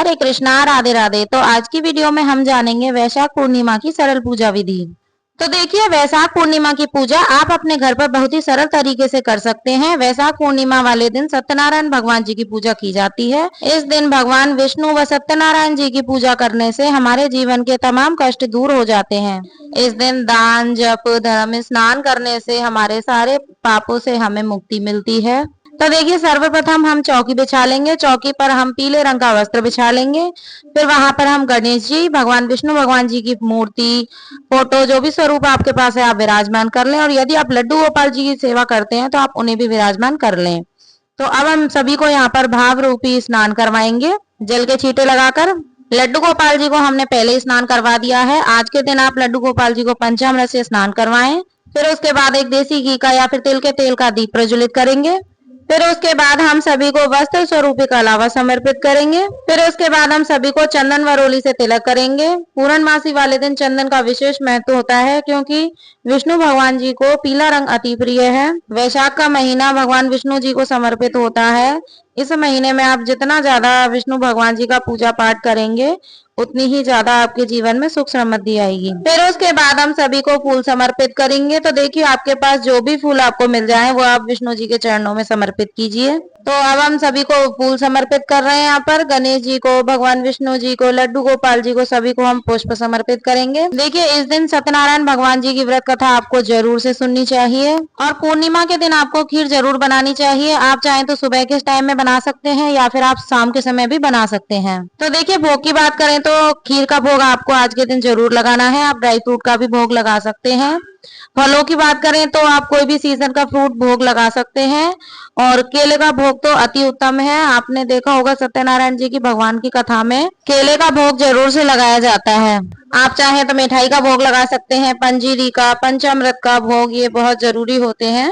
हरे कृष्णा, राधे राधे। तो आज की वीडियो में हम जानेंगे वैशाख पूर्णिमा की सरल पूजा विधि। तो देखिए, वैशाख पूर्णिमा की पूजा आप अपने घर पर बहुत ही सरल तरीके से कर सकते हैं। वैशाख पूर्णिमा वाले दिन सत्यनारायण भगवान जी की पूजा की जाती है। इस दिन भगवान विष्णु व सत्यनारायण जी की पूजा करने से हमारे जीवन के तमाम कष्ट दूर हो जाते हैं। इस दिन दान, जप, धर्म, स्नान करने से हमारे सारे पापों से हमें मुक्ति मिलती है। तो देखिए, सर्वप्रथम हम चौकी बिछा लेंगे। चौकी पर हम पीले रंग का वस्त्र बिछा लेंगे। फिर वहां पर हम गणेश जी, भगवान विष्णु भगवान जी की मूर्ति, फोटो, जो भी स्वरूप आपके पास है आप विराजमान कर लें। और यदि आप लड्डू गोपाल जी की सेवा करते हैं तो आप उन्हें भी विराजमान कर लें। तो अब हम सभी को यहाँ पर भाव रूपी स्नान करवाएंगे। जल के छींटे लगाकर लड्डू गोपाल जी को हमने पहले ही स्नान करवा दिया है। आज के दिन आप लड्डू गोपाल जी को पंचामृत से स्नान करवाएं। फिर उसके बाद एक देसी घी का या फिर तिल के तेल का दीप प्रज्वलित करेंगे। फिर उसके बाद हम सभी को वस्त्र स्वरूपी का अलावा समर्पित करेंगे। फिर उसके बाद हम सभी को चंदन व रोली से तिलक करेंगे। पूर्णमासी वाले दिन चंदन का विशेष महत्व होता है, क्योंकि विष्णु भगवान जी को पीला रंग अति प्रिय है। वैशाख का महीना भगवान विष्णु जी को समर्पित होता है। इस महीने में आप जितना ज्यादा विष्णु भगवान जी का पूजा पाठ करेंगे उतनी ही ज्यादा आपके जीवन में सुख समृद्धि आएगी। फिर उसके बाद हम सभी को फूल समर्पित करेंगे। तो देखिए, आपके पास जो भी फूल आपको मिल जाए वो आप विष्णु जी के चरणों में समर्पित कीजिए। तो अब हम सभी को फूल समर्पित कर रहे हैं। यहाँ पर गणेश जी को, भगवान विष्णु जी को, लड्डू गोपाल जी को, सभी को हम पुष्प समर्पित करेंगे। देखिए, इस दिन सत्यनारायण भगवान जी की व्रत कथा आपको जरूर से सुननी चाहिए। और पूर्णिमा के दिन आपको खीर जरूर बनानी चाहिए। आप चाहें तो सुबह के टाइम में बना सकते हैं या फिर आप शाम के समय भी बना सकते हैं। तो देखिए, भोग की बात करें तो खीर का भोग आपको आज के दिन जरूर लगाना है। आप ड्राई फ्रूट का भी भोग लगा सकते हैं। फलों की बात करें तो आप कोई भी सीजन का फ्रूट भोग लगा सकते हैं। और केले का भोग तो अति उत्तम है। आपने देखा होगा सत्यनारायण जी की भगवान की कथा में केले का भोग जरूर से लगाया जाता है। आप चाहे तो मिठाई का भोग लगा सकते हैं, पंजीरी का, पंचामृत का भोग, ये बहुत जरूरी होते हैं,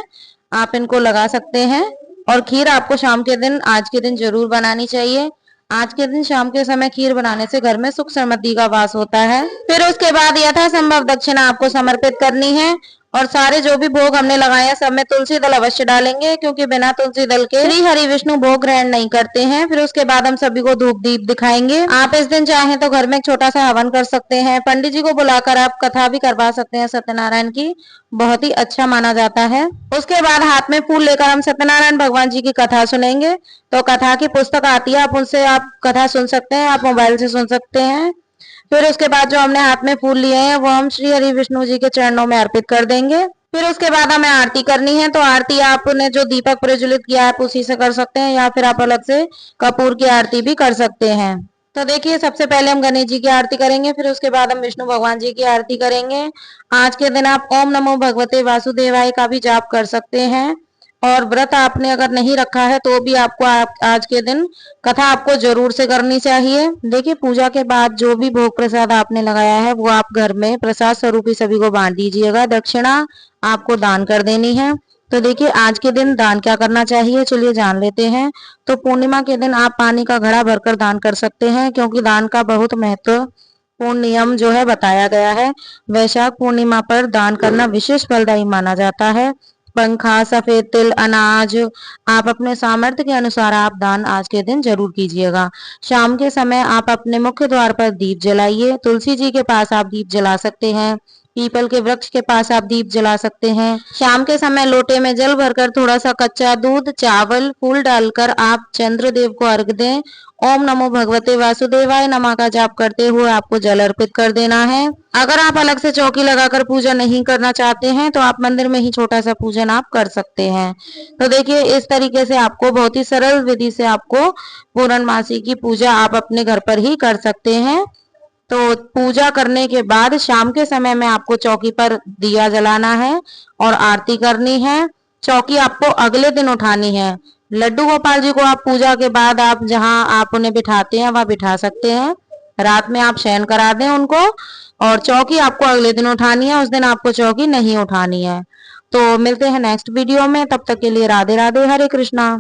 आप इनको लगा सकते हैं। और खीर आपको शाम के दिन, आज के दिन जरूर बनानी चाहिए। आज के दिन शाम के समय खीर बनाने से घर में सुख समृद्धि का वास होता है। फिर उसके बाद यथासंभव दक्षिणा आपको समर्पित करनी है। और सारे जो भी भोग हमने लगाए सब में तुलसी दल अवश्य डालेंगे, क्योंकि बिना तुलसी दल के श्री हरि विष्णु भोग ग्रहण नहीं करते हैं। फिर उसके बाद हम सभी को धूप दीप दिखाएंगे। आप इस दिन चाहें तो घर में एक छोटा सा हवन कर सकते हैं। पंडित जी को बुलाकर आप कथा भी करवा सकते हैं सत्यनारायण की, बहुत ही अच्छा माना जाता है। उसके बाद हाथ में फूल लेकर हम सत्यनारायण भगवान जी की कथा सुनेंगे। तो कथा की पुस्तक आती है, आप उनसे आप कथा सुन सकते हैं, आप मोबाइल से सुन सकते हैं। फिर उसके बाद जो हमने हाथ में फूल लिए हैं वो हम श्री हरि विष्णु जी के चरणों में अर्पित कर देंगे। फिर उसके बाद हमें आरती करनी है। तो आरती आपने जो दीपक प्रज्वलित किया है आप उसी से कर सकते हैं, या फिर आप अलग से कपूर की आरती भी कर सकते हैं। तो देखिए, सबसे पहले हम गणेश जी की आरती करेंगे। फिर उसके बाद हम विष्णु भगवान जी की आरती करेंगे। आज के दिन आप ओम नमो भगवते वासुदेवाय का भी जाप कर सकते हैं। और व्रत आपने अगर नहीं रखा है तो भी आपको आज के दिन कथा आपको जरूर से करनी चाहिए। देखिए, पूजा के बाद जो भी भोग प्रसाद आपने लगाया है वो आप घर में प्रसाद स्वरूप ही सभी को बांट दीजिएगा। दक्षिणा आपको दान कर देनी है। तो देखिए, आज के दिन दान क्या करना चाहिए, चलिए जान लेते हैं। तो पूर्णिमा के दिन आप पानी का घड़ा भरकर दान कर सकते हैं, क्योंकि दान का बहुत महत्वपूर्ण नियम जो है बताया गया है। वैशाख पूर्णिमा पर दान करना विशेष फलदायी माना जाता है। पंखा, सफेद तिल, अनाज, आप अपने सामर्थ्य के अनुसार आप दान आज के दिन जरूर कीजिएगा। शाम के समय आप अपने मुख्य द्वार पर दीप जलाइए। तुलसी जी के पास आप दीप जला सकते हैं। पीपल के वृक्ष के पास आप दीप जला सकते हैं। शाम के समय लोटे में जल भरकर थोड़ा सा कच्चा दूध, चावल, फूल डालकर आप चंद्रदेव को अर्घ दें। ओम नमो भगवते वासुदेवाय नमः का जाप करते हुए आपको जल अर्पित कर देना है। अगर आप अलग से चौकी लगाकर पूजा नहीं करना चाहते हैं तो आप मंदिर में ही छोटा सा पूजन आप कर सकते हैं। तो देखिए, इस तरीके से आपको बहुत ही सरल विधि से आपको पूर्णमासी की पूजा आप अपने घर पर ही कर सकते हैं। तो पूजा करने के बाद शाम के समय में आपको चौकी पर दिया जलाना है और आरती करनी है। चौकी आपको अगले दिन उठानी है। लड्डू गोपाल जी को आप पूजा के बाद आप जहां आप उन्हें बिठाते हैं वहां बिठा सकते हैं। रात में आप शयन करा दें उनको। और चौकी आपको अगले दिन उठानी है, उस दिन आपको चौकी नहीं उठानी है। तो मिलते हैं नेक्स्ट वीडियो में, तब तक के लिए राधे राधे, हरे कृष्णा।